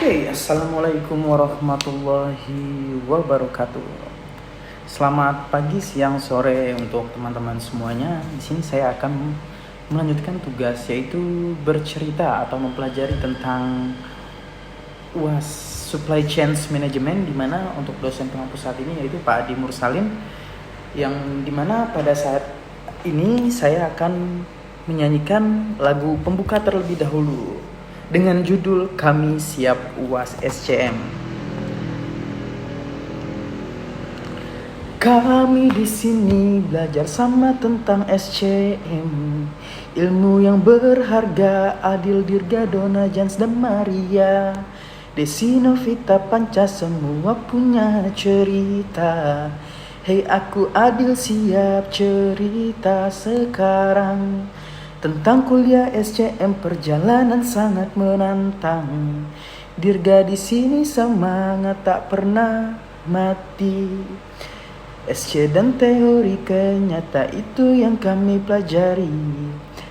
Assalamualaikum warahmatullahi wabarakatuh. Selamat pagi, siang, sore untuk teman-teman semuanya. Di sini saya akan melanjutkan tugas, yaitu bercerita atau mempelajari tentang UAS Supply Chain Management, di mana untuk dosen penghapus saat ini yaitu Pak Adi Mursalin, yang dimana pada saat ini saya akan menyanyikan lagu pembuka terlebih dahulu dengan judul Kami Siap UAS SCM. Kami di sini belajar sama tentang SCM, ilmu yang berharga. Adil, Dirga, Dona, Jans, dan Maria, Desi, Novita, Panca, semua punya cerita. Hei, aku Adil siap cerita sekarang tentang kuliah SCM, perjalanan sangat menantang. Dirga di sini semangat tak pernah mati. SC dan teori kenyata itu yang kami pelajari.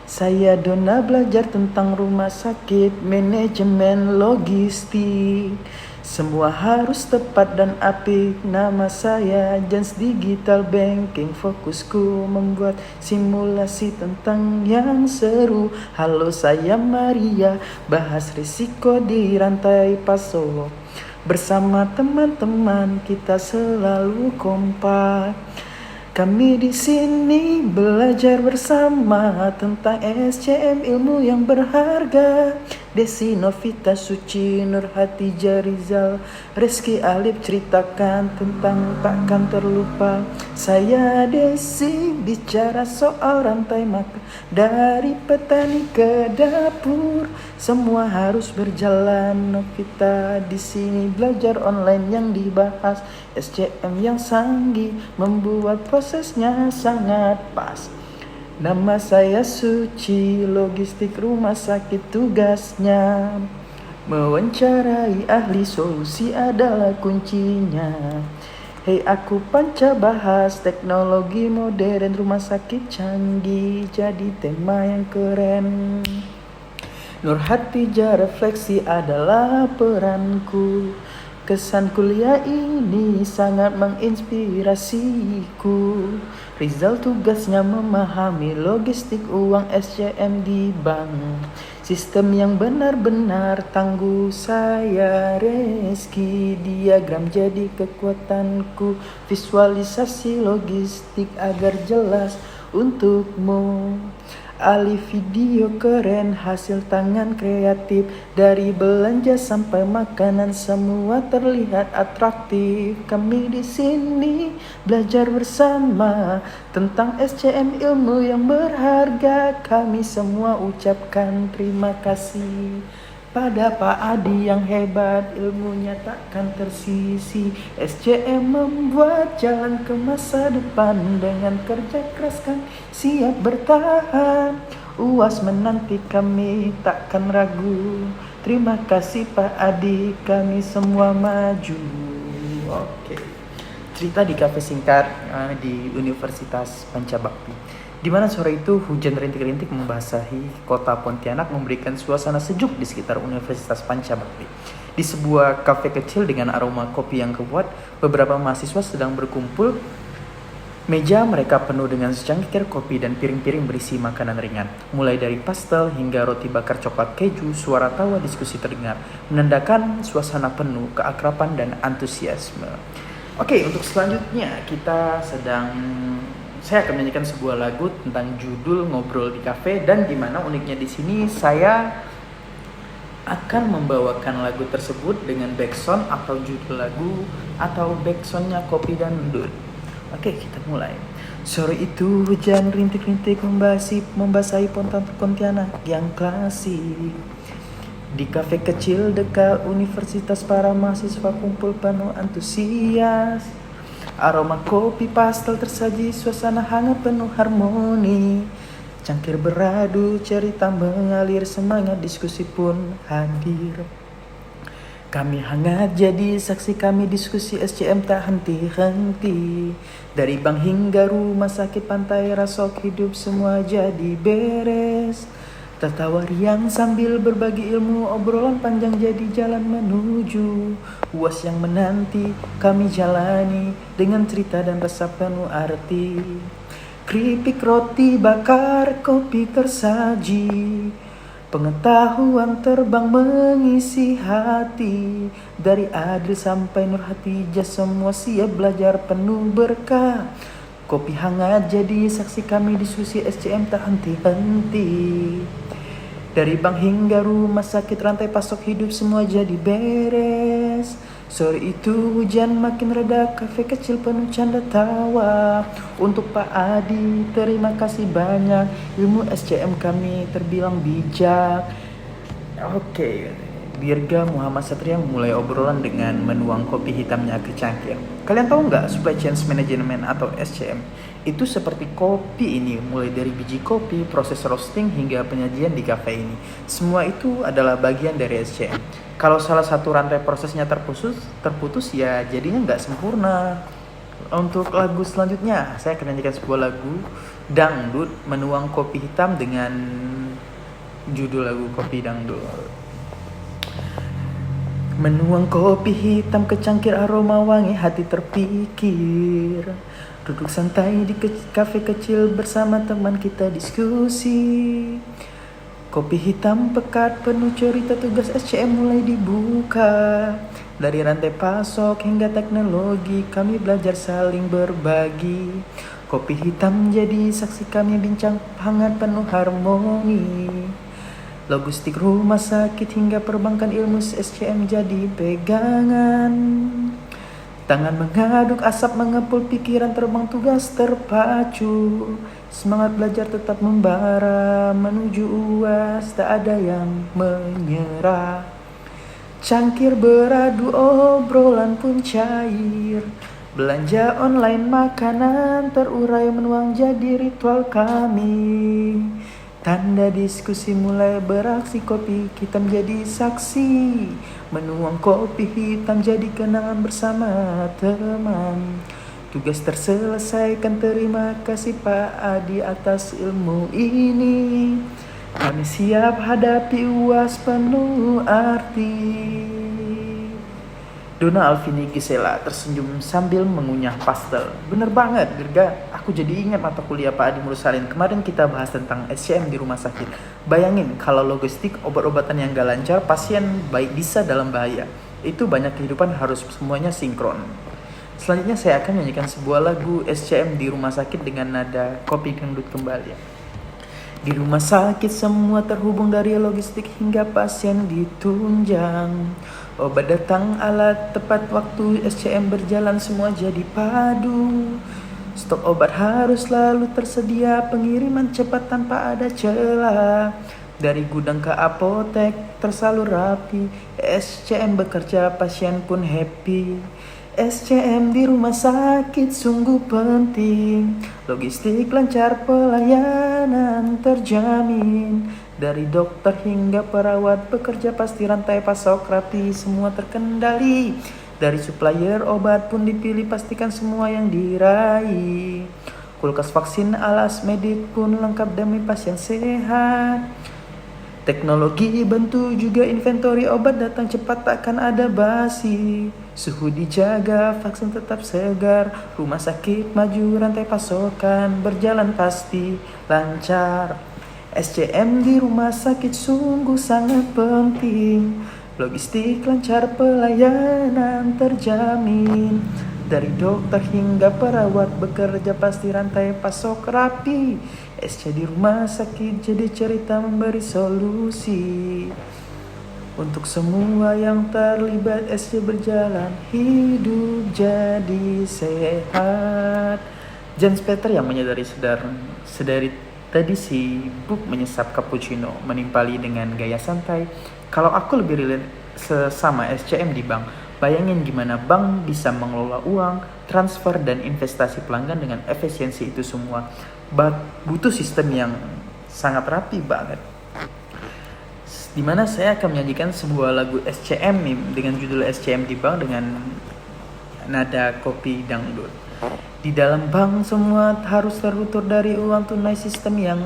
Saya Dona belajar tentang rumah sakit, manajemen, logistik. Semua harus tepat dan apik. Nama saya Jans Digital Banking. Fokusku membuat simulasi tentang yang seru. Halo, saya Maria, bahas risiko di rantai pasok. Bersama teman-teman kita selalu kompak. Kami di sini belajar bersama tentang SCM, ilmu yang berharga. Desi, Novita, Suci, Nurhati, Jarizal, Rizky, Alif ceritakan tentang takkan terlupa. Saya Desi bicara soal rantai makan, dari petani ke dapur. Semua harus berjalan. Novita di sini belajar online yang dibahas. SCM yang sanggi membuat prosesnya sangat pas. Nama saya Suci, logistik rumah sakit tugasnya. Mewawancarai ahli, solusi adalah kuncinya. Hei, aku Panca, bahas teknologi modern, rumah sakit canggih jadi tema yang keren. Nurhati, refleksi adalah peranku. Kesan kuliah ini sangat menginspirasiku. Rizal tugasnya memahami logistik uang SCM di bank. Sistem yang benar-benar tangguh. Saya Reski, diagram jadi kekuatanku. Visualisasi logistik agar jelas untukmu. Ali, video keren, hasil tangan kreatif. Dari belanja sampai makanan semua terlihat atraktif. Kami di sini belajar bersama tentang SCM, ilmu yang berharga. Kami semua ucapkan terima kasih pada Pak Adi yang hebat, ilmunya takkan tersisi. SCM membuat jalan ke masa depan, dengan kerja keras kan siap bertahan. UAS menanti kami takkan ragu. Terima kasih Pak Adi, kami semua maju. Oke. Cerita di kafe singkat di Universitas Pancabakti. Di mana sore itu hujan rintik-rintik membasahi kota Pontianak, memberikan suasana sejuk di sekitar Universitas Pancabakti. Di sebuah kafe kecil dengan aroma kopi yang kuat, beberapa mahasiswa sedang berkumpul. Meja mereka penuh dengan secangkir kopi dan piring-piring berisi makanan ringan. Mulai dari pastel hingga roti bakar coklat keju, suara tawa diskusi terdengar, menandakan suasana penuh keakraban dan antusiasme. Oke, untuk selanjutnya saya akan menyanyikan sebuah lagu tentang judul Ngobrol di Cafe, dan dimana uniknya di sini saya akan membawakan lagu tersebut dengan backsound atau judul lagu atau backsoundnya Kopi dan Dut. Oke, kita mulai. Sore itu hujan rintik-rintik membasahi Pontianak yang klasik. Di kafe kecil dekat universitas, para mahasiswa kumpul penuh antusias. Aroma kopi pastel tersaji, suasana hangat penuh harmoni. Cangkir beradu, cerita mengalir, semangat diskusi pun hadir. Kami hangat jadi saksi, kami diskusi SCM tak henti-henti. Dari bank hingga rumah sakit, pantai, rasok, hidup semua jadi beres. Tertawa riang sambil berbagi ilmu, obrolan panjang jadi jalan menuju UAS yang menanti. Kami jalani dengan cerita dan rasa penuh arti. Keripik roti bakar, kopi tersaji, pengetahuan terbang mengisi hati. Dari Adil sampai Nur Hatijah semua siap belajar penuh berkah. Kopi hangat jadi saksi kami, diskusi SCM tak henti-henti. Dari bank hingga rumah sakit, rantai pasok hidup semua jadi beres. Sore itu hujan makin reda, kafe kecil penuh canda tawa. Untuk Pak Adi terima kasih banyak, ilmu SCM kami terbilang bijak. Oke, Dirga Muhammad Satria mulai obrolan dengan menuang kopi hitamnya ke cangkir. Kalian tahu nggak supply chain management atau SCM? Itu seperti kopi ini, mulai dari biji kopi, proses roasting, hingga penyajian di kafe ini. Semua itu adalah bagian dari SCM. Kalau salah satu rantai prosesnya terputus ya jadinya nggak sempurna. Untuk lagu selanjutnya, saya akan nyanyikan sebuah lagu dangdut menuang kopi hitam dengan judul lagu Kopi Dangdut. Menuang kopi hitam ke cangkir, aroma wangi hati terpikir. Duduk santai di kafe kecil bersama teman kita diskusi. Kopi hitam pekat penuh cerita, tugas SCM mulai dibuka. Dari rantai pasok hingga teknologi, kami belajar saling berbagi. Kopi hitam jadi saksi kami bincang hangat penuh harmoni. Logistik rumah sakit hingga perbankan, ilmu SCM jadi pegangan. Tangan mengaduk, asap mengepul, pikiran terbang, tugas terpacu. Semangat belajar tetap membara, menuju UAS tak ada yang menyerah. Cangkir beradu, obrolan pun cair. Belanja online makanan terurai, menuang jadi ritual kami. Tanda diskusi mulai beraksi, kopi hitam jadi saksi. Menuang kopi hitam jadi kenangan bersama teman. Tugas terselesaikan, terima kasih Pak Adi atas ilmu ini. Kami siap hadapi UAS penuh arti. Dona Alvini Gisela tersenyum sambil mengunyah pastel. Bener banget, Dirga. Aku jadi ingat mata kuliah Pak Adi Mursalin. Kemarin kita bahas tentang SCM di rumah sakit. Bayangin kalau logistik, obat-obatan yang gak lancar, pasien baik bisa dalam bahaya. Itu banyak kehidupan harus semuanya sinkron. Selanjutnya saya akan menyanyikan sebuah lagu SCM di rumah sakit dengan nada kopi dangdut kembali. Di rumah sakit semua terhubung, dari logistik hingga pasien ditunjang. Obat datang alat tepat waktu, SCM berjalan semua jadi padu. Stok obat harus selalu tersedia, pengiriman cepat tanpa ada celah. Dari gudang ke apotek tersalur rapi, SCM bekerja pasien pun happy. SCM di rumah sakit sungguh penting, logistik lancar, pelayanan terjamin. Dari dokter hingga perawat bekerja pasti, rantai pasok rapi semua terkendali. Dari supplier obat pun dipilih, pastikan semua yang diraih. Kulkas vaksin alas medik pun lengkap demi pasien sehat. Teknologi bantu juga inventory, obat datang cepat takkan ada basi. Suhu dijaga, vaksin tetap segar, rumah sakit maju, rantai pasokan berjalan pasti lancar. SCM di rumah sakit sungguh sangat penting, logistik lancar, pelayanan terjamin. Dari dokter hingga perawat bekerja pasti, rantai pasok rapi. SC di rumah sakit jadi cerita memberi solusi. Untuk semua yang terlibat, SC berjalan hidup jadi sehat. Jens Peter yang menyadari sedari tadi sibuk menyesap cappuccino, menimpali dengan gaya santai. Kalau aku lebih relate sesama SCM di bank. Bayangin gimana bank bisa mengelola uang, transfer, dan investasi pelanggan dengan efisiensi itu semua. Butuh sistem yang sangat rapi banget. Dimana saya akan menyanyikan sebuah lagu SCM dengan judul SCM di bank dengan nada kopi dangdut. Di dalam bank semua harus tertutur dari uang tunai, sistem yang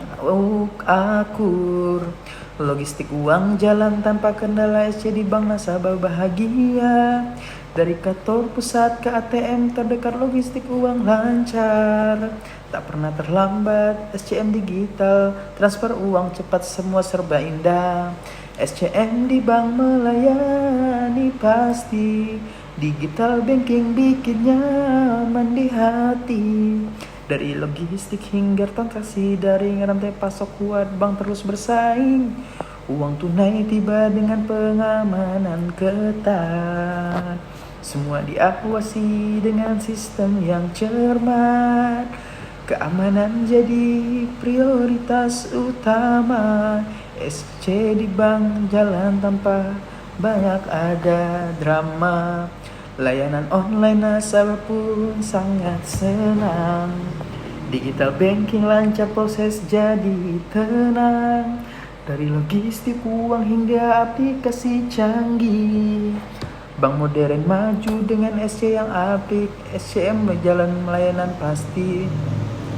akur. Logistik uang jalan tanpa kendala, SC di bank nasabah bahagia. Dari kantor pusat ke ATM terdekat, logistik uang lancar. Tak pernah terlambat, SCM digital, transfer uang cepat, semua serba indah. SCM di bank melayani pasti, digital banking bikin nyaman di hati. Dari logistik hingga transaksi daring, rantai pasok kuat, bank terus bersaing. Uang tunai tiba dengan pengamanan ketat. Semua diawasi dengan sistem yang cermat. Keamanan jadi prioritas utama. SC di bank jalan tanpa banyak ada drama. Layanan online nasabah pun sangat senang. Digital banking lancar, proses jadi tenang. Dari logistik uang hingga aplikasi canggih, bank modern maju dengan SC yang apik. SCM berjalan melayanan pasti.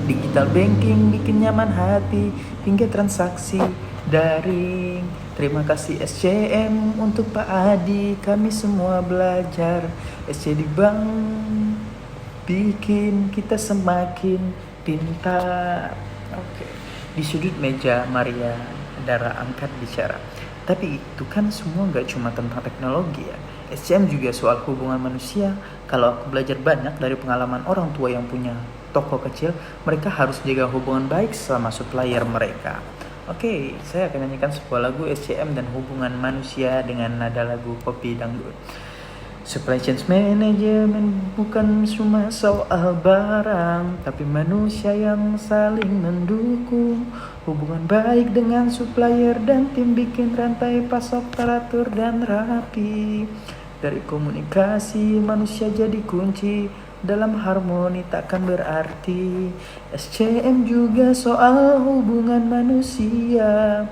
Digital banking bikin nyaman hati hingga transaksi daring. Terima kasih SCM untuk Pak Adi, kami semua belajar. SC di bank bikin kita semakin pintar. Oke. Di sudut meja Maria Dara angkat bicara. Tapi itu kan semua gak cuma tentang teknologi ya. SCM juga soal hubungan manusia. Kalau aku belajar banyak dari pengalaman orang tua yang punya toko kecil, mereka harus jaga hubungan baik sama supplier mereka. Oke, saya akan nyanyikan sebuah lagu SCM dan hubungan manusia dengan nada lagu Kopi Dangdut. Supply chain management bukan cuma soal barang, tapi manusia yang saling mendukung. Hubungan baik dengan supplier dan tim bikin rantai pasok teratur dan rapi. Dari komunikasi manusia jadi kunci, dalam harmoni takkan berarti. SCM juga soal hubungan manusia.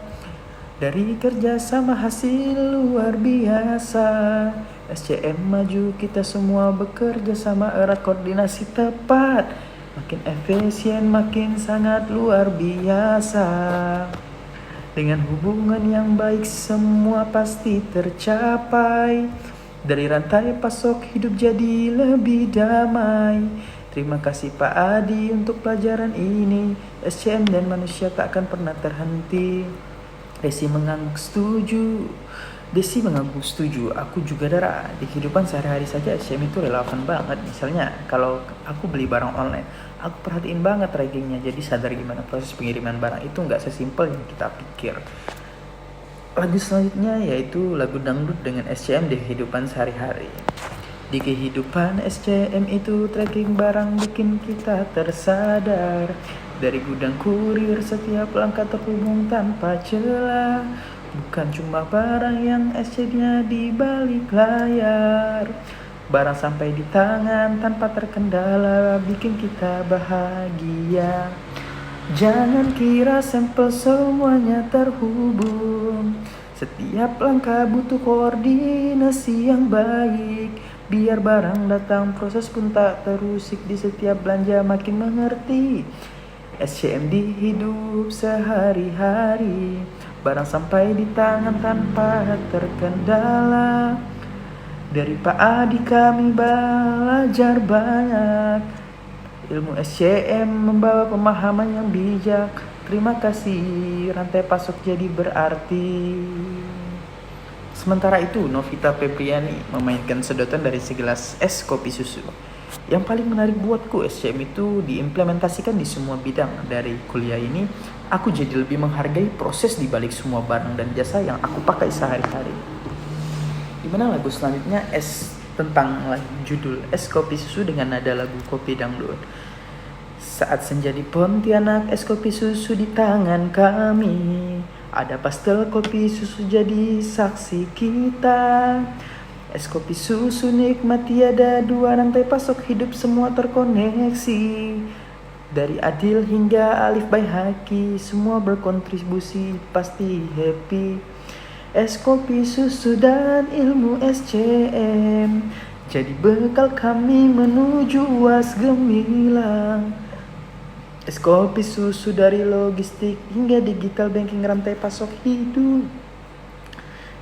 Dari kerja sama hasil luar biasa. SCM maju, kita semua bekerja sama erat, koordinasi tepat. Makin efisien, makin sangat luar biasa. Dengan hubungan yang baik semua pasti tercapai. Dari rantai pasok hidup jadi lebih damai. Terima kasih Pak Adi untuk pelajaran ini. SCM dan manusia tak akan pernah terhenti. Desi mengangguk setuju. Aku juga Dara. Di kehidupan sehari-hari saja SCM itu relevan banget. Misalnya kalau aku beli barang online, aku perhatiin banget trackingnya. Jadi sadar gimana proses pengiriman barang itu gak sesimpel yang kita pikir. Lagu selanjutnya yaitu lagu dangdut dengan SCM di kehidupan sehari-hari. Di kehidupan SCM itu tracking barang bikin kita tersadar. Dari gudang kurir setiap langkah terhubung tanpa celah. Bukan cuma barang yang SC-nya di balik layar. Barang sampai di tangan tanpa terkendala bikin kita bahagia. Jangan kira sampel semuanya terhubung. Setiap langkah butuh koordinasi yang baik. Biar barang datang proses pun tak terusik. Di setiap belanja makin mengerti. SCM di hidup sehari-hari. Barang sampai di tangan tanpa terkendala. Dari Pak Adi kami belajar banyak. Ilmu SCM membawa pemahaman yang bijak. Terima kasih, rantai pasok jadi berarti. Sementara itu, Novita Febriani memainkan sedotan dari segelas es kopi susu. Yang paling menarik buatku, SCM itu diimplementasikan di semua bidang. Dari kuliah ini, aku jadi lebih menghargai proses di balik semua barang dan jasa yang aku pakai sehari-hari. Dimana lagu selanjutnya tentang judul Es Kopi Susu dengan nada lagu Kopi Dangdut. Saat senja di Pontianak, es kopi susu di tangan kami. Ada pastel kopi susu jadi saksi kita. Es kopi susu nikmat tiada dua, rantai pasok hidup semua terkoneksi. Dari Adil hingga Alif by Haki, semua berkontribusi pasti happy. Es kopi susu dan ilmu SCM Jadi bekal kami menuju UAS gemilang. Es kopi susu dari logistik hingga digital banking rantai pasok hidup.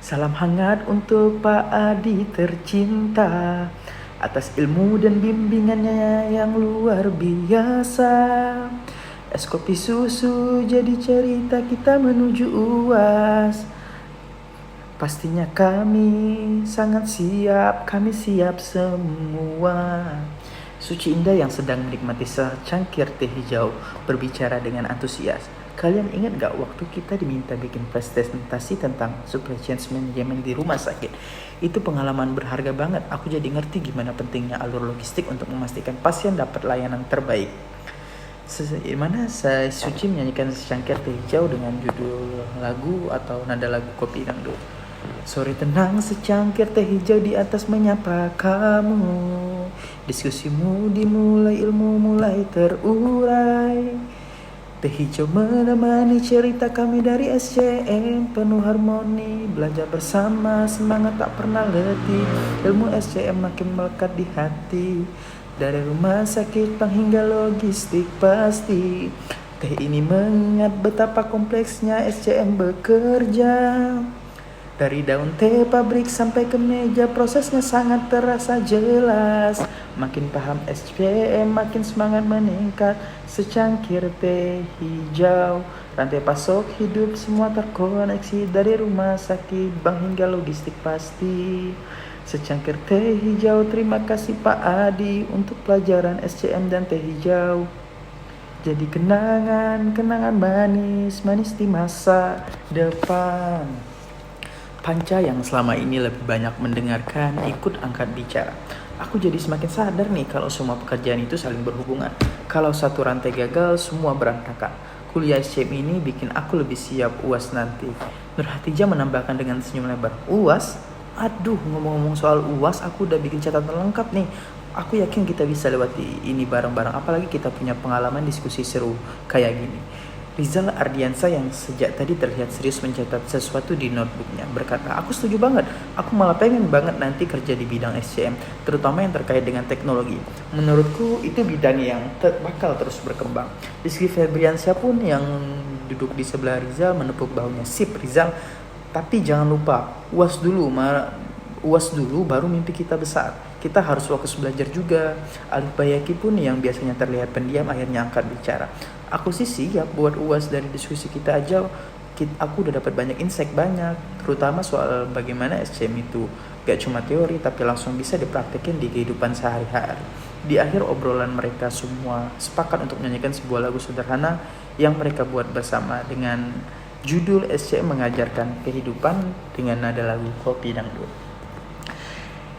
Salam hangat untuk Pak Adi tercinta atas ilmu dan bimbingannya yang luar biasa. Es kopi susu jadi cerita kita menuju UAS. Pastinya kami sangat siap, kami siap semua. Suci Indah yang sedang menikmati secangkir teh hijau berbicara dengan antusias. Kalian ingat gak waktu kita diminta bikin presentasi tentang supply chain management di rumah sakit? Itu pengalaman berharga banget. Aku jadi ngerti gimana pentingnya alur logistik untuk memastikan pasien dapat layanan terbaik. Mana saya Suci menyanyikan secangkir teh hijau dengan judul lagu atau nada lagu kopi dangdut. Sore tenang secangkir teh hijau di atas menyapa kamu. Diskusimu dimulai, ilmu mulai terurai. Teh hijau menemani cerita kami dari SCM. Penuh harmoni, belajar bersama, semangat tak pernah letih. Ilmu SCM makin melekat di hati. Dari rumah sakit pang hingga logistik pasti. Teh ini mengingat betapa kompleksnya SCM bekerja. Dari daun teh pabrik sampai ke meja prosesnya sangat terasa jelas. Makin paham SCM makin semangat meningkat. Secangkir teh hijau, rantai pasok hidup semua terkoneksi. Dari rumah sakit bank hingga logistik pasti. Secangkir teh hijau, terima kasih Pak Adi untuk pelajaran SCM dan teh hijau. Jadi kenangan manis di masa depan. Panca yang selama ini lebih banyak mendengarkan ikut angkat bicara. Aku jadi semakin sadar nih kalau semua pekerjaan itu saling berhubungan. Kalau satu rantai gagal, semua berantakan. Kuliah SCM ini bikin aku lebih siap UAS nanti. Nur Hatijah menambahkan dengan senyum lebar. UAS? Aduh, ngomong-ngomong soal UAS, aku udah bikin catatan lengkap nih. Aku yakin kita bisa lewati ini bareng-bareng, apalagi kita punya pengalaman diskusi seru kayak gini. Rizal Ardiansa yang sejak tadi terlihat serius mencatat sesuatu di notebooknya berkata, aku setuju banget, aku malah pengen banget nanti kerja di bidang SCM, terutama yang terkait dengan teknologi. Menurutku itu bidang yang bakal terus berkembang. Rizky Febriansyah pun yang duduk di sebelah Rizal menepuk bahunya, sip Rizal, tapi jangan lupa UAS dulu baru mimpi kita besar. Kita harus fokus belajar juga. Alif Bayaki pun yang biasanya terlihat pendiam akhirnya angkat bicara. Aku sih siap buat UAS. Dari diskusi kita aja aku udah dapat banyak insight banyak, terutama soal bagaimana SCM itu gak cuma teori tapi langsung bisa dipraktekin di kehidupan sehari-hari. Di akhir obrolan mereka semua sepakat untuk menyanyikan sebuah lagu sederhana yang mereka buat bersama dengan judul SCM mengajarkan kehidupan dengan nada lagu kopi dangdut.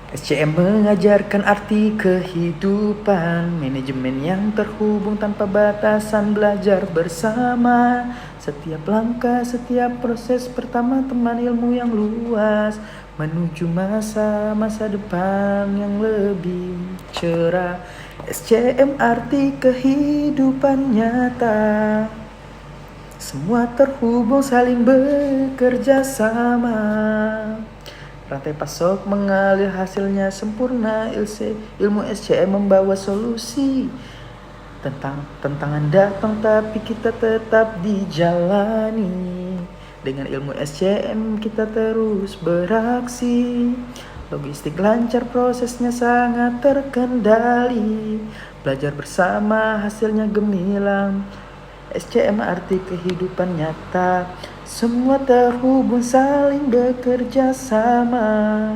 SCM mengajarkan arti kehidupan, manajemen yang terhubung tanpa batasan, belajar bersama. Setiap langkah, setiap proses pertama teman ilmu yang luas, menuju masa depan yang lebih cerah. SCM arti kehidupan nyata, semua terhubung saling bekerja sama. Rantai pasok mengalir hasilnya sempurna. Ilmu SCM membawa solusi. Tantangan datang tapi kita tetap dijalani. Dengan ilmu SCM kita terus beraksi. Logistik lancar, prosesnya sangat terkendali. Belajar bersama hasilnya gemilang. SCM arti kehidupan nyata, semua terhubung saling bekerja sama.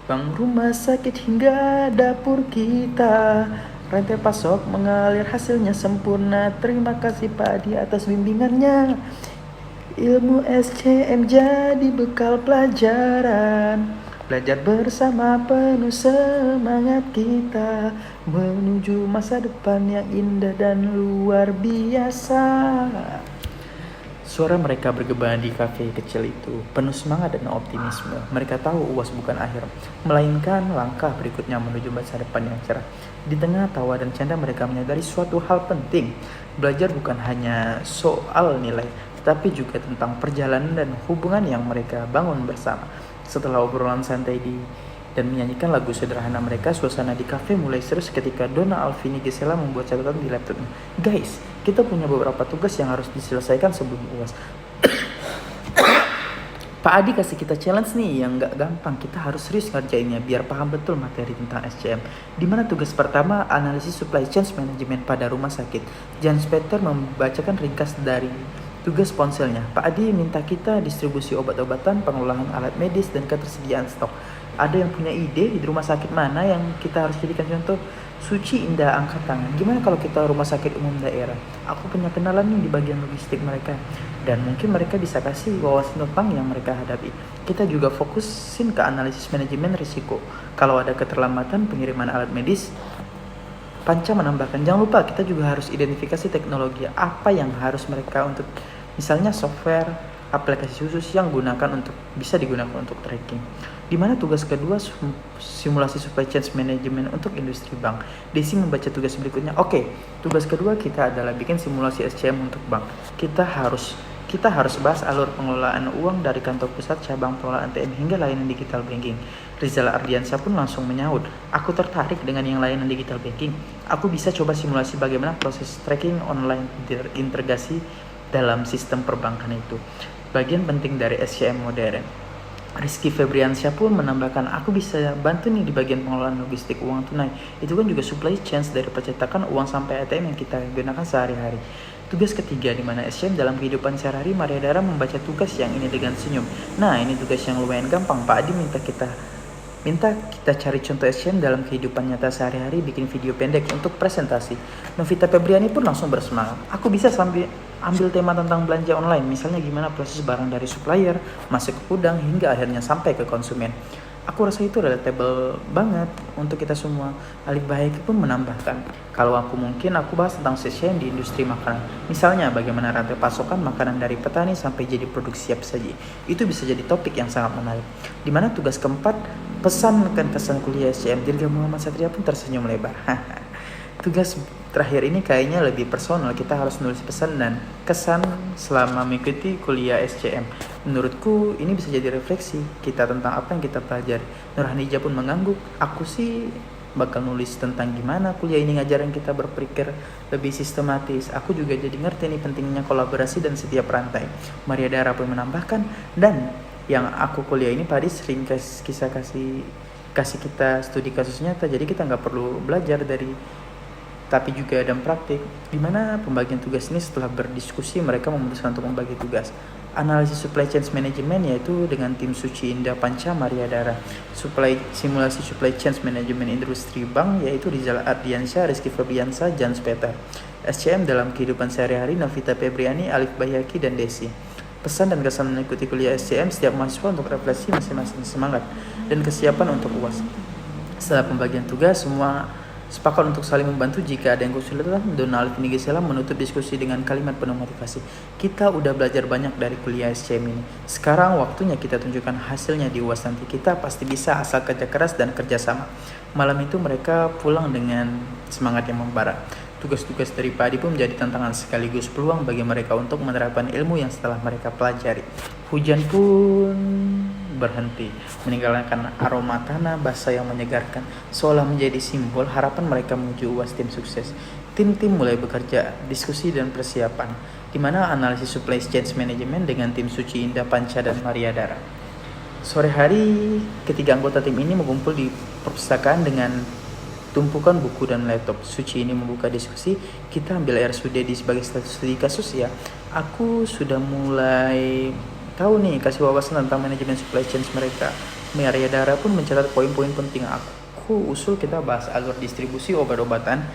Bank, rumah sakit hingga dapur kita, rantai pasok mengalir hasilnya sempurna. Terima kasih Pak Adi atas bimbingannya. Ilmu SCM jadi bekal pelajaran. Belajar bersama penuh semangat kita menuju masa depan yang indah dan luar biasa. Suara mereka bergema di kafe kecil itu, penuh semangat dan optimisme. Mereka tahu UAS bukan akhir, melainkan langkah berikutnya menuju masa depan yang cerah. Di tengah tawa dan canda mereka menyadari suatu hal penting. Belajar bukan hanya soal nilai, tapi juga tentang perjalanan dan hubungan yang mereka bangun bersama. Setelah obrolan santai di dan menyanyikan lagu sederhana mereka. Suasana di kafe mulai serius ketika Donna Alvini Gisela membuat catatan di laptopnya. Guys, kita punya beberapa tugas yang harus diselesaikan sebelum UAS. Pak Adi kasih kita challenge nih yang gak gampang. Kita harus serius ngerjainnya biar paham betul materi tentang SCM. Dimana tugas pertama, analisis supply chain management pada rumah sakit. Jans Peter membacakan ringkas dari tugas ponselnya. Pak Adi minta kita distribusi obat-obatan, pengelolaan alat medis, dan ketersediaan stok. Ada yang punya ide di rumah sakit mana yang kita harus jadikan contoh? Suci Indah angkat tangan. Gimana kalau kita rumah sakit umum daerah? Aku punya kenalan nih di bagian logistik mereka. Dan mungkin mereka bisa kasih wawasan tentang yang mereka hadapi. Kita juga fokusin ke analisis manajemen risiko. Kalau ada keterlambatan pengiriman alat medis, Panca menambahkan, jangan lupa kita juga harus identifikasi teknologi apa yang harus mereka untuk, misalnya software, aplikasi khusus yang bisa digunakan untuk tracking. Dimana tugas kedua, simulasi supply chain management untuk industri bank. Desi membaca tugas berikutnya. Oke, tugas kedua kita adalah bikin simulasi SCM untuk bank. Kita harus bahas alur pengelolaan uang dari kantor pusat, cabang pengelolaan ATM hingga layanan digital banking. Rizal Ardiansyah pun langsung menyahut, aku tertarik dengan yang layanan digital banking. Aku bisa coba simulasi bagaimana proses tracking online terintegrasi dalam sistem perbankan itu. Bagian penting dari SCM modern. Rizky Febriansyah pun menambahkan, aku bisa bantu nih di bagian pengelolaan logistik uang tunai. Itu kan juga supply chain dari percetakan uang sampai ATM yang kita gunakan sehari-hari. Tugas ketiga, di mana SCM dalam kehidupan sehari-hari. Maria Dara membaca tugas yang ini dengan senyum. Nah, ini tugas yang lumayan gampang. Pak Adi minta kita cari contoh SCM dalam kehidupan nyata sehari-hari, bikin video pendek untuk presentasi. Novita Febriani pun langsung bersemangat. Aku bisa sambil ambil tema tentang belanja online, misalnya gimana proses barang dari supplier, masuk ke gudang, hingga akhirnya sampai ke konsumen. Aku rasa itu relatable banget untuk kita semua. Alif Bahiki pun menambahkan, kalau aku bahas tentang SCM di industri makanan. Misalnya bagaimana rantai pasokan makanan dari petani sampai jadi produk siap saji. Itu bisa jadi topik yang sangat menarik. Dimana tugas keempat, pesankan kesan kuliah SCM. Dirga Muhammad Satria pun tersenyum lebar. Tugas terakhir ini kayaknya lebih personal. Kita harus nulis pesan dan kesan selama mengikuti kuliah SCM. Menurutku ini bisa jadi refleksi kita tentang apa yang kita pelajari. Nurhanija pun mengangguk, aku sih bakal nulis tentang gimana kuliah ini ngajarin kita berpikir lebih sistematis. Aku juga jadi ngerti nih pentingnya kolaborasi dan setiap rantai. Maria Dara pun menambahkan, dan yang aku kuliah ini Pak Adi sering kasih kita studi kasus nyata, jadi kita nggak perlu belajar tapi juga ada praktik. Dimana pembagian tugas ini setelah berdiskusi mereka memutuskan untuk membagi tugas. Analisis supply chain management yaitu dengan tim Suci Indah Panca Maria Dara. Simulasi supply chain management industri bank yaitu Rizal Ardiansyah, Rizky Febriansyah, Jans Peter. SCM dalam kehidupan sehari-hari Novita Febriani, Alif Bahiki, dan Desi. Pesan dan kesan mengikuti kuliah SCM setiap mahasiswa untuk refleksi masing-masing semangat dan kesiapan untuk UAS. Setelah pembagian tugas, semua sepakat untuk saling membantu jika ada yang kesulitan. Donna Alvini Gisela menutup diskusi dengan kalimat penuh motivasi. Kita udah belajar banyak dari kuliah SCM ini. Sekarang waktunya kita tunjukkan hasilnya di UAS nanti. Kita pasti bisa asal kerja keras dan kerjasama. Malam itu mereka pulang dengan semangat yang membara. Tugas-tugas dari Pak Adi pun menjadi tantangan sekaligus peluang bagi mereka untuk menerapkan ilmu yang setelah mereka pelajari. Hujan pun berhenti, meninggalkan aroma tanah basah yang menyegarkan, seolah menjadi simbol harapan mereka menuju UAS tim sukses. Tim-tim mulai bekerja, diskusi dan persiapan, di mana analisis supply chain management dengan tim Suci Indah Panca dan Maria Dara. Sore hari, ketiga anggota tim ini mengumpul di perpustakaan dengan tumpukan buku dan laptop. Suci ini membuka diskusi, kita ambil RSUD sebagai studi kasus ya. Aku sudah mulai tahu nih kasih wawasan tentang manajemen supply chain mereka. Maria Dara pun mencatat poin-poin penting. Aku usul kita bahas alur distribusi obat-obatan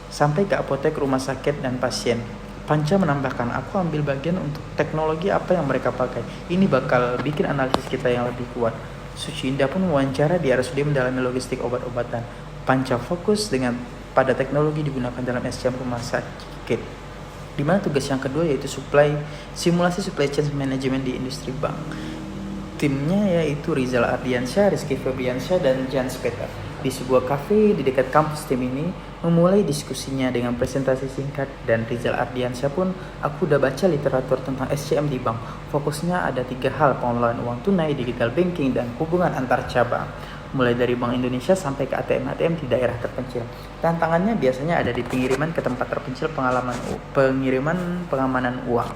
sampai ke apotek, rumah sakit, dan pasien. Panca menambahkan, aku ambil bagian untuk teknologi apa yang mereka pakai. Ini bakal bikin analisis kita yang lebih kuat. Suci Indah pun wawancara di RSUD mendalami logistik obat-obatan. Panca fokus pada teknologi digunakan dalam SCM rumah sakit. Di mana tugas yang kedua yaitu simulasi supply chain management di industri bank. Timnya yaitu Rizal Ardiansyah, Rizky Febriansyah, dan Jans Peter. Di sebuah kafe di dekat kampus, tim ini memulai diskusinya dengan presentasi singkat, dan Rizal Ardiansyah pun, aku udah baca literatur tentang SCM di bank. Fokusnya ada 3 hal, pengelolaan uang tunai, digital banking, dan hubungan antar cabang. mulai dari Bank Indonesia sampai ke ATM-ATM di daerah terpencil. Tantangannya biasanya ada di pengiriman ke tempat terpencil, pengamanan uang.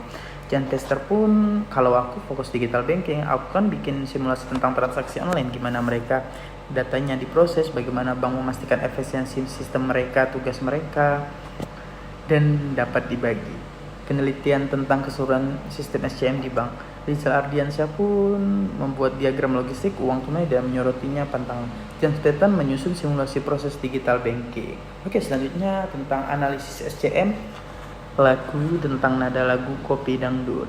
Dan tester pun, kalau aku fokus digital banking, aku kan bikin simulasi tentang transaksi online, gimana mereka datanya diproses, bagaimana bank memastikan efisiensi sistem mereka, tugas mereka, dan dapat dibagi. Penelitian tentang keseluruhan sistem SCM di bank. Rizal Ardiansyah pun membuat diagram logistik uang tunai dan menyorotinya pantang. Jan Stetan menyusun simulasi proses digital banking. Oke, selanjutnya tentang analisis SCM, lagu tentang nada lagu kopi dangdut.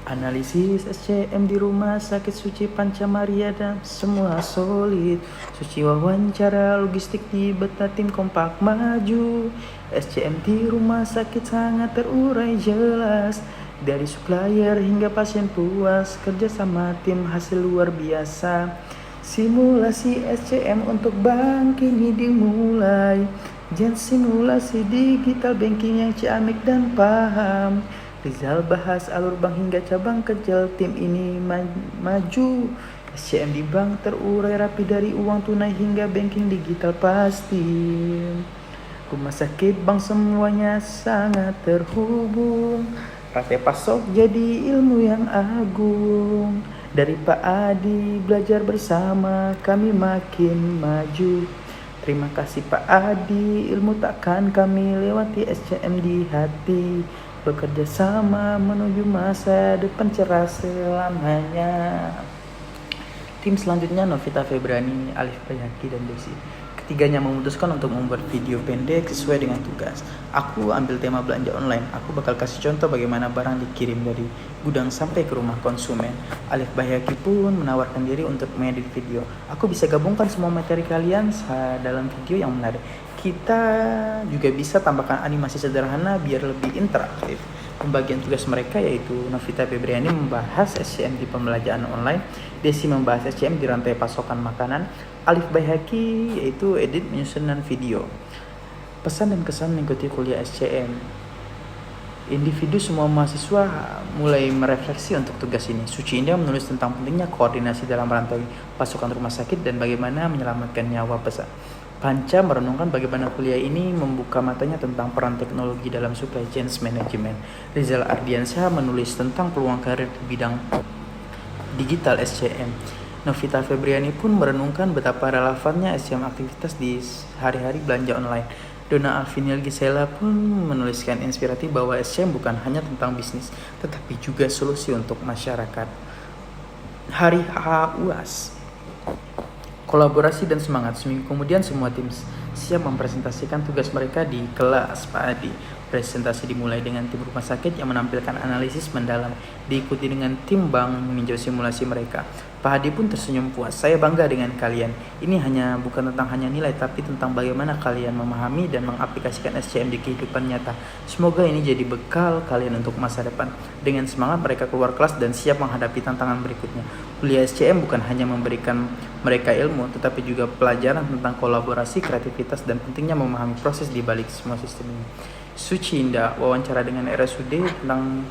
Analisis SCM di Rumah Sakit Suci Panca Maria dan semua solid. Suci wawancara logistik di Beta tim kompak maju. SCM di rumah sakit sangat terurai jelas. Dari supplier hingga pasien puas, kerjasama tim hasil luar biasa. Simulasi SCM untuk bank kini dimulai. Jen simulasi digital banking yang ciamik dan paham. Rizal bahas alur bank hingga cabang kecil, tim ini maju. SCM di bank terurai rapi dari uang tunai hingga banking digital pasti. Rumah sakit bank semuanya sangat terhubung. Rantai pasok jadi ilmu yang agung. Dari Pak Adi belajar bersama kami makin maju. Terima kasih Pak Adi, ilmu takkan kami lewati SCM di hati. Bekerja sama menuju masa depan cerah selamanya. Tim selanjutnya Novita Febrani, Alif Bayhaqi, dan Desi. Ketiganya memutuskan untuk membuat video pendek sesuai dengan tugas. Aku ambil tema belanja online. Aku bakal kasih contoh bagaimana barang dikirim dari gudang sampai ke rumah konsumen. Alif Bayhaqi pun menawarkan diri untuk mengedit video. Aku bisa gabungkan semua materi kalian dalam video yang menarik. Kita juga bisa tambahkan animasi sederhana biar lebih interaktif. Pembagian tugas mereka yaitu Novita Febriani membahas SCM di pembelanjaan online, Desi membahas SCM di rantai pasokan makanan, Alif Bayhaqi yaitu edit penyusunan video. Pesan dan kesan mengikuti kuliah SCM. Individu semua mahasiswa mulai merefleksi untuk tugas ini. Suci Indah menulis tentang pentingnya koordinasi dalam rantai pasokan rumah sakit dan bagaimana menyelamatkan nyawa pesan. Panca merenungkan bagaimana kuliah ini membuka matanya tentang peran teknologi dalam supply chain management. Rizal Ardiansyah menulis tentang peluang karir di bidang digital SCM. Novita Febriani pun merenungkan betapa relevannya SCM aktivitas di hari-hari belanja online. Dona Alvinil Gisela pun menuliskan inspiratif bahwa SCM bukan hanya tentang bisnis, tetapi juga solusi untuk masyarakat. Hari UAS. Kolaborasi dan semangat. Seminggu kemudian semua tim siap mempresentasikan tugas mereka di kelas Pak Adi. Presentasi dimulai dengan tim rumah sakit yang menampilkan analisis mendalam, diikuti dengan tim bank meninjau simulasi mereka. Pak Adi pun tersenyum puas. Saya bangga dengan kalian. Ini bukan tentang hanya nilai, tapi tentang bagaimana kalian memahami dan mengaplikasikan SCM di kehidupan nyata. Semoga ini jadi bekal kalian untuk masa depan. Dengan semangat mereka keluar kelas dan siap menghadapi tantangan berikutnya. Kuliah SCM bukan hanya memberikan mereka ilmu, tetapi juga pelajaran tentang kolaborasi, kreativitas, dan pentingnya memahami proses di balik semua sistem ini. Suci Indah, wawancara dengan RSUD tentang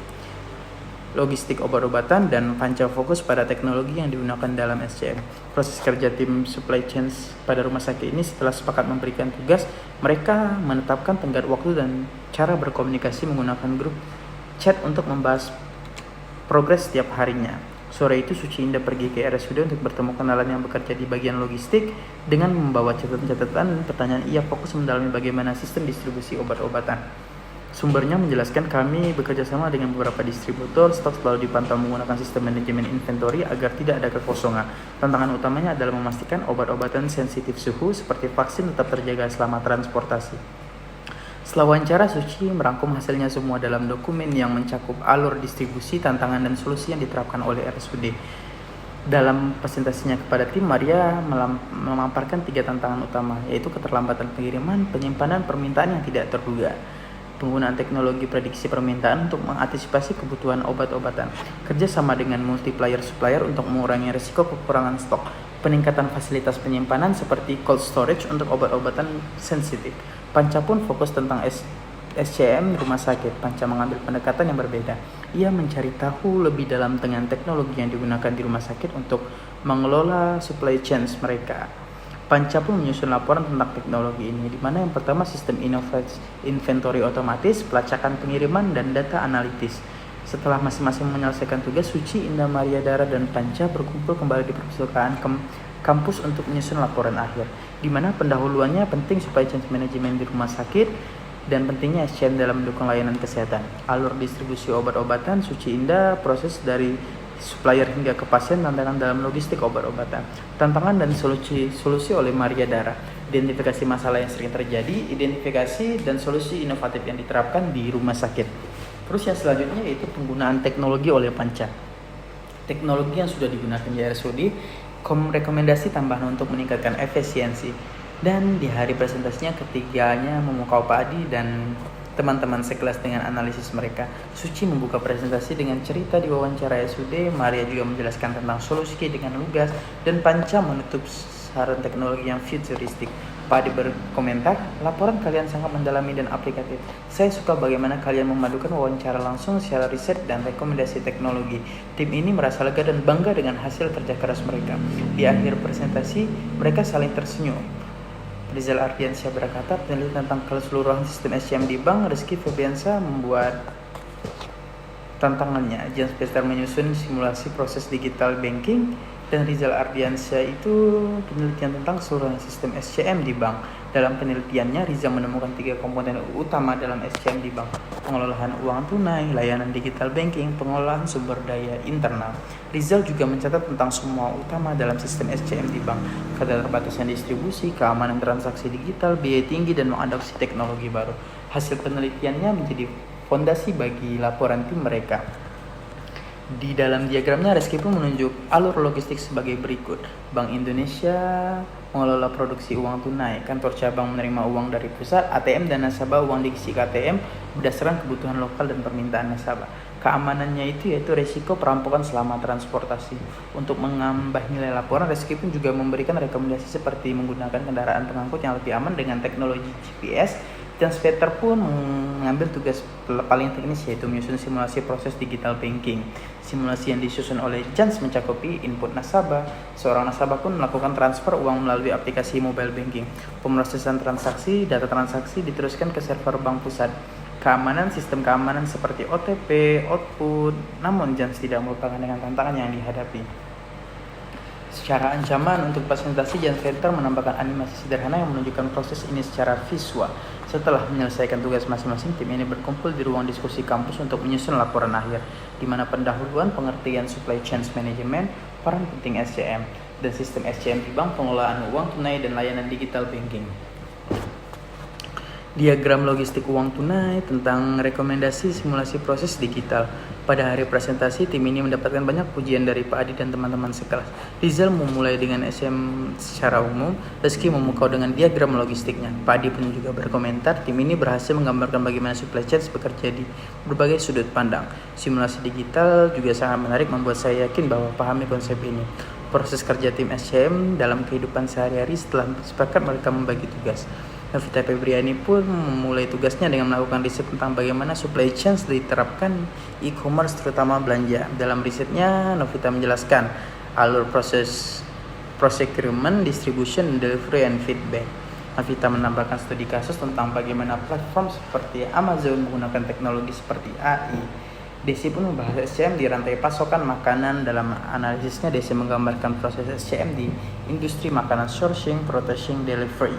logistik obat-obatan, dan Panca fokus pada teknologi yang digunakan dalam SCM. Proses kerja tim supply chain pada rumah sakit ini setelah sepakat memberikan tugas, mereka menetapkan tenggat waktu dan cara berkomunikasi menggunakan grup chat untuk membahas progres setiap harinya. Sore itu Suci Indah pergi ke RSUD untuk bertemu kenalan yang bekerja di bagian logistik. Dengan membawa catatan-catatan dan pertanyaan, ia fokus mendalami bagaimana sistem distribusi obat-obatan. Sumbernya menjelaskan kami bekerja sama dengan beberapa distributor, stok selalu dipantau menggunakan sistem manajemen inventory agar tidak ada kekosongan. Tantangan utamanya adalah memastikan obat-obatan sensitif suhu seperti vaksin tetap terjaga selama transportasi. Setelah wawancara, Suci merangkum hasilnya semua dalam dokumen yang mencakup alur distribusi, tantangan, dan solusi yang diterapkan oleh RSUD. Dalam presentasinya kepada tim, Maria memaparkan 3 tantangan utama, yaitu keterlambatan pengiriman, penyimpanan, permintaan yang tidak terduga. Penggunaan teknologi prediksi permintaan untuk mengantisipasi kebutuhan obat-obatan, kerjasama dengan multiplier supplier untuk mengurangi risiko kekurangan stok, peningkatan fasilitas penyimpanan seperti cold storage untuk obat-obatan sensitif. Panca pun fokus tentang SCM rumah sakit, Panca mengambil pendekatan yang berbeda. Ia mencari tahu lebih dalam dengan teknologi yang digunakan di rumah sakit untuk mengelola supply chain mereka. Panca pun menyusun laporan tentang teknologi ini, di mana yang pertama sistem inventory otomatis, pelacakan pengiriman, dan data analitis. Setelah masing-masing menyelesaikan tugas, Suci, Indah Maria Dara, dan Panca berkumpul kembali di perpustakaan kampus untuk menyusun laporan akhir, di mana pendahuluannya penting supply chain manajemen di rumah sakit dan pentingnya SCM dalam mendukung layanan kesehatan. Alur distribusi obat-obatan, Suci Indah, proses dari supplier hingga ke pasien, tantangan dalam logistik obat-obatan. Tantangan dan solusi oleh Maria Dara. Identifikasi masalah yang sering terjadi, identifikasi dan solusi inovatif yang diterapkan di rumah sakit. Terus yang selanjutnya yaitu penggunaan teknologi oleh Panca. Teknologi yang sudah digunakan di RSUD, rekomendasi tambahan untuk meningkatkan efisiensi. Dan di hari presentasinya ketiganya memukau Pak Adi dan teman-teman sekelas dengan analisis mereka. Suci membuka presentasi dengan cerita di wawancara SUD, Maria juga menjelaskan tentang solusi dengan lugas, dan Panca menutup saran teknologi yang futuristik. Pak Adi berkomentar, laporan kalian sangat mendalami dan aplikatif. Saya suka bagaimana kalian memadukan wawancara langsung secara riset dan rekomendasi teknologi. Tim ini merasa lega dan bangga dengan hasil kerja keras mereka. Di akhir presentasi, mereka saling tersenyum. Rizal Ardiansyah berkata, penelitian tentang keseluruhan sistem SCM di bank. Rizky Febriansyah membuat tantangannya. Jens Peter menyusun simulasi proses digital banking, dan Rizal Ardiansyah itu penelitian tentang keseluruhan sistem SCM di bank. Dalam penelitiannya, Rizal menemukan 3 komponen utama dalam SCM di bank: pengelolaan uang tunai, layanan digital banking, pengelolaan sumber daya internal. Rizal juga mencatat tentang semua utama dalam sistem SCM di bank: keterbatasan distribusi, keamanan transaksi digital, biaya tinggi, dan mengadopsi teknologi baru. Hasil penelitiannya menjadi fondasi bagi laporan tim mereka. Di dalam diagramnya, Rizky pun menunjuk alur logistik sebagai berikut. Bank Indonesia mengelola produksi uang tunai, kantor cabang menerima uang dari pusat, ATM dan nasabah uang diisi ke ATM berdasarkan kebutuhan lokal dan permintaan nasabah. Keamanannya itu yaitu resiko perampokan selama transportasi. Untuk menambah nilai laporan, Rizky pun juga memberikan rekomendasi seperti menggunakan kendaraan pengangkut yang lebih aman dengan teknologi GPS. Jens Peter pun mengambil tugas paling teknis, yaitu menyusun simulasi proses digital banking. Simulasi yang disusun oleh Jens mencakupi input nasabah. Seorang nasabah pun melakukan transfer uang melalui aplikasi mobile banking. Pemrosesan transaksi, data transaksi diteruskan ke server bank pusat. Keamanan, sistem keamanan seperti OTP, output, namun Jens tidak melupakan dengan tantangan yang dihadapi. Secara ancaman, untuk presentasi, Jens Peter menambahkan animasi sederhana yang menunjukkan proses ini secara visual. Setelah menyelesaikan tugas masing-masing, tim ini berkumpul di ruang diskusi kampus untuk menyusun laporan akhir, di mana pendahuluan pengertian supply chain management, peran penting SCM, dan sistem SCM di bank, pengelolaan uang tunai, dan layanan digital banking. Diagram logistik uang tunai tentang rekomendasi simulasi proses digital. Pada hari presentasi, tim ini mendapatkan banyak pujian dari Pak Adi dan teman-teman sekelas. Rizal memulai dengan SM secara umum, Rizky memukau dengan diagram logistiknya. Pak Adi pun juga berkomentar, tim ini berhasil menggambarkan bagaimana supply chain bekerja di berbagai sudut pandang. Simulasi digital juga sangat menarik, membuat saya yakin bahwa pahami konsep ini. Proses kerja tim SCM dalam kehidupan sehari-hari. Setelah sepakat, mereka membagi tugas. Novita Febriani pun memulai tugasnya dengan melakukan riset tentang bagaimana supply chain diterapkan e-commerce, terutama belanja. Dalam risetnya, Novita menjelaskan alur proses procurement, distribution, delivery, and feedback. Novita menambahkan studi kasus tentang bagaimana platform seperti Amazon menggunakan teknologi seperti AI. Desi pun membahas SCM di rantai pasokan makanan. Dalam analisisnya, Desi menggambarkan proses SCM di industri makanan: sourcing, processing, delivery.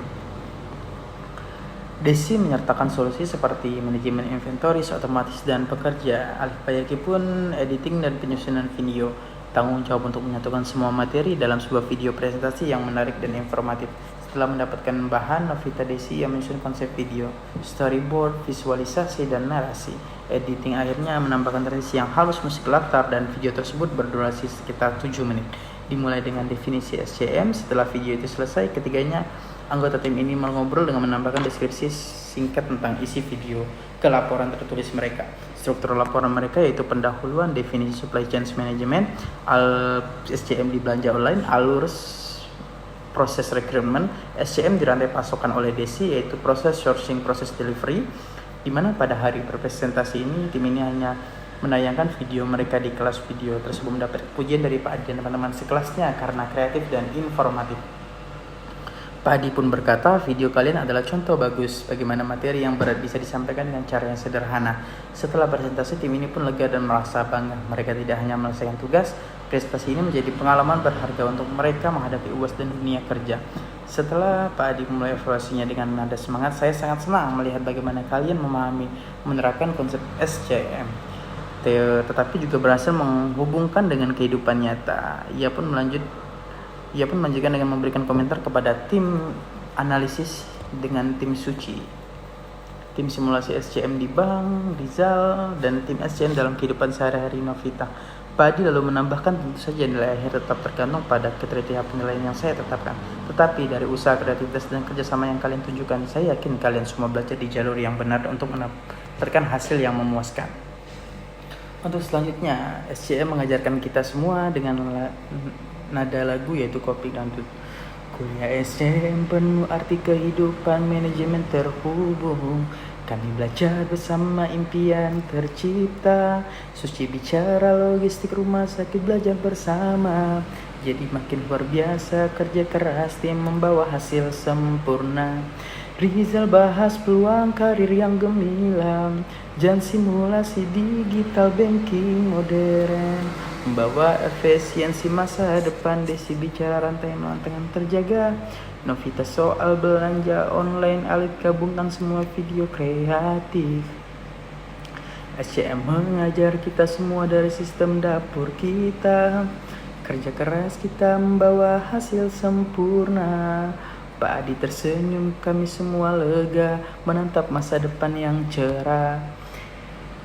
Desi menyertakan solusi seperti manajemen inventories otomatis dan pekerja. Alif Bayaki pun editing dan penyusunan video. Tanggung jawab untuk menyatukan semua materi dalam sebuah video presentasi yang menarik dan informatif. Setelah mendapatkan bahan, Novita Desi yang menyusun konsep video, storyboard, visualisasi, dan narasi. Editing akhirnya menambahkan transisi yang halus, musik latar, dan video tersebut berdurasi sekitar 7 menit. Dimulai dengan definisi SCM. Setelah video itu selesai, ketiganya anggota tim ini mengobrol dengan menambahkan deskripsi singkat tentang isi video ke laporan tertulis mereka. Struktur laporan mereka yaitu pendahuluan, definisi supply chain management, SCM di belanja online, alur proses recruitment, SCM di rantai pasokan oleh Desi yaitu proses sourcing, proses delivery, di mana pada hari berpresentasi ini tim ini hanya menayangkan video mereka di kelas video tersebut mendapat pujian dari Pak Adi dan teman-teman sekelasnya karena kreatif dan informatif. Pak Adi pun berkata, video kalian adalah contoh bagus bagaimana materi yang berat bisa disampaikan dengan cara yang sederhana. Setelah presentasi, tim ini pun lega dan merasa bangga. Mereka tidak hanya menyelesaikan tugas, prestasi ini menjadi pengalaman berharga untuk mereka menghadapi UAS dan dunia kerja. Setelah Pak Adi memulai evaluasinya dengan nada semangat, saya sangat senang melihat bagaimana kalian memahami, menerapkan konsep SCM. Tetapi juga berhasil menghubungkan dengan kehidupan nyata. Ia pun melanjutkan dengan memberikan komentar kepada tim analisis dengan tim Suci, tim simulasi SCM di Bank, Rizal, dan tim SCM dalam kehidupan sehari-hari Novita. Pak Adi lalu menambahkan, tentu saja nilai akhir tetap tergantung pada kriteria penilaian yang saya tetapkan. Tetapi dari usaha kreativitas dan kerjasama yang kalian tunjukkan, saya yakin kalian semua belajar di jalur yang benar untuk mendapatkan hasil yang memuaskan. Untuk selanjutnya, SCM mengajarkan kita semua dengan nada lagu yaitu Kopi Dangdut. Kuliah SCM penuh arti kehidupan, manajemen terhubung. Kami belajar bersama, impian tercipta. Suci bicara logistik rumah sakit, belajar bersama. Jadi makin luar biasa, kerja keras tim membawa hasil sempurna. Rizal bahas peluang karir yang gemilang, dan simulasi digital banking modern, membawa efisiensi masa depan. Desi bicara rantai melantangan terjaga. Novita soal belanja online, Alif gabungkan semua video kreatif. SCM mengajar kita semua dari sistem dapur kita. Kerja keras kita membawa hasil sempurna. Pak Adi tersenyum, kami semua lega menatap masa depan yang cerah.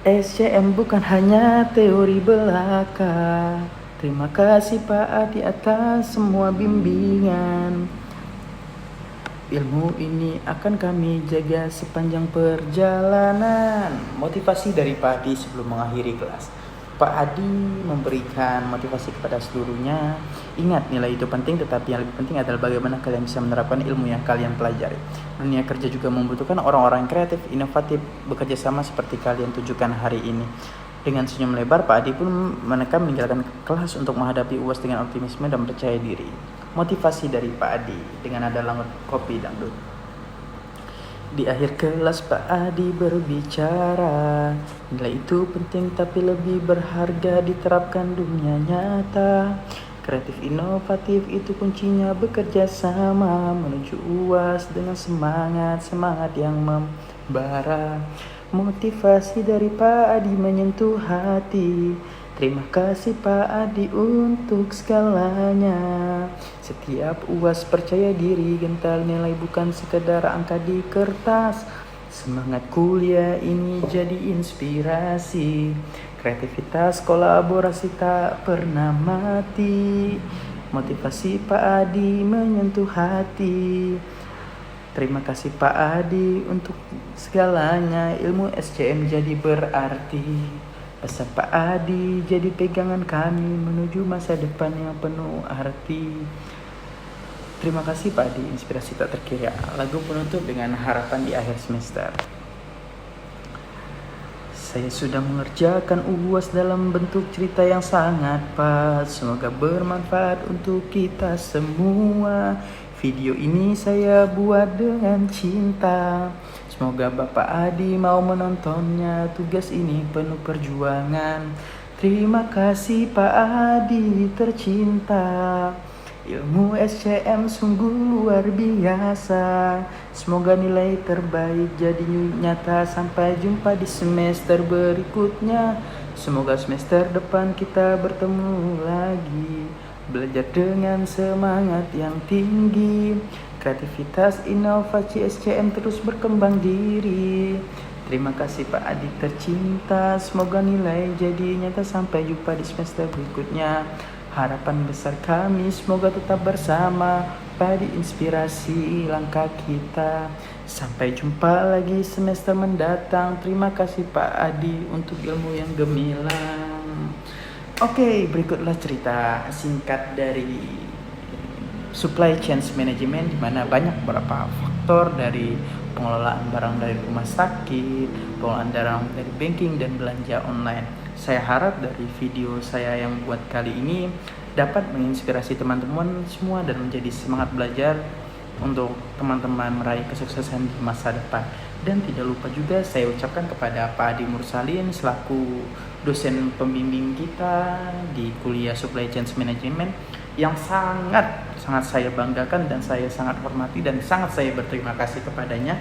SCM bukan hanya teori belaka. Terima kasih Pak Adi atas semua bimbingan. Ilmu ini akan kami jaga sepanjang perjalanan. Motivasi dari Pak Adi sebelum mengakhiri kelas. Pak Adi memberikan motivasi kepada seluruhnya. Ingat, nilai itu penting, tetapi yang lebih penting adalah bagaimana kalian bisa menerapkan ilmu yang kalian pelajari. Dunia kerja juga membutuhkan orang-orang kreatif, inovatif, bekerja sama seperti kalian tunjukkan hari ini. Dengan senyum lebar, Pak Adi pun meninggalkan kelas untuk menghadapi UAS dengan optimisme dan percaya diri. Motivasi dari Pak Adi dengan nada langut Kopi Dangdut. Di akhir kelas Pak Adi berbicara, nilai itu penting tapi lebih berharga diterapkan dunia nyata. Kreatif inovatif itu kuncinya, bekerja sama menuju UAS dengan semangat yang membara. Motivasi dari Pak Adi menyentuh hati. Terima kasih Pak Adi untuk segalanya. Setiap UAS percaya diri, gentar nilai bukan sekedar angka di kertas. Semangat kuliah ini jadi inspirasi. Kreativitas kolaborasi tak pernah mati. Motivasi Pak Adi menyentuh hati. Terima kasih Pak Adi untuk segalanya. Ilmu SCM jadi berarti. Pesan Pak Adi jadi pegangan kami menuju masa depan yang penuh arti. Terima kasih Pak Adi, inspirasi tak terkira. Lagu penutup dengan harapan di akhir semester. Saya sudah mengerjakan UAS dalam bentuk cerita yang sangat pas. Semoga bermanfaat untuk kita semua. Video ini saya buat dengan cinta. Semoga Bapak Adi mau menontonnya. Tugas ini penuh perjuangan. Terima kasih Pak Adi tercinta. Ilmu SCM sungguh luar biasa. Semoga nilai terbaik jadi nyata. Sampai jumpa di semester berikutnya. Semoga semester depan kita bertemu lagi. Belajar dengan semangat yang tinggi. Kreativitas inovasi SCM terus berkembang diri. Terima kasih Pak Adi tercinta. Semoga nilai jadi nyata. Sampai jumpa di semester berikutnya. Harapan besar kami semoga tetap bersama. Pak Adi inspirasi langkah kita. Sampai jumpa lagi semester mendatang. Terima kasih Pak Adi untuk ilmu yang gemilang. Oke, berikutlah cerita singkat dari supply chain management, di mana banyak beberapa faktor dari pengelolaan barang dari rumah sakit, pengelolaan barang dari banking dan belanja online. Saya harap dari video saya yang buat kali ini dapat menginspirasi teman-teman semua dan menjadi semangat belajar untuk teman-teman meraih kesuksesan di masa depan. Dan tidak lupa juga saya ucapkan kepada Pak Adi Mursalin selaku dosen pembimbing kita di kuliah Supply Chain Management yang sangat saya banggakan dan saya sangat hormati dan sangat saya berterima kasih kepadanya,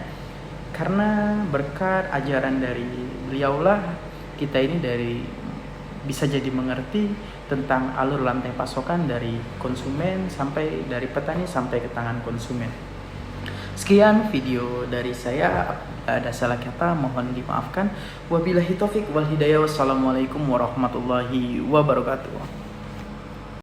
karena berkat ajaran dari beliaulah kita ini bisa jadi mengerti tentang alur rantai pasokan dari konsumen sampai dari petani sampai ke tangan konsumen. Sekian video dari saya, ada salah kata mohon dimaafkan. Wabillahi taufik wal hidayah. Wassalamualaikum warahmatullahi wabarakatuh.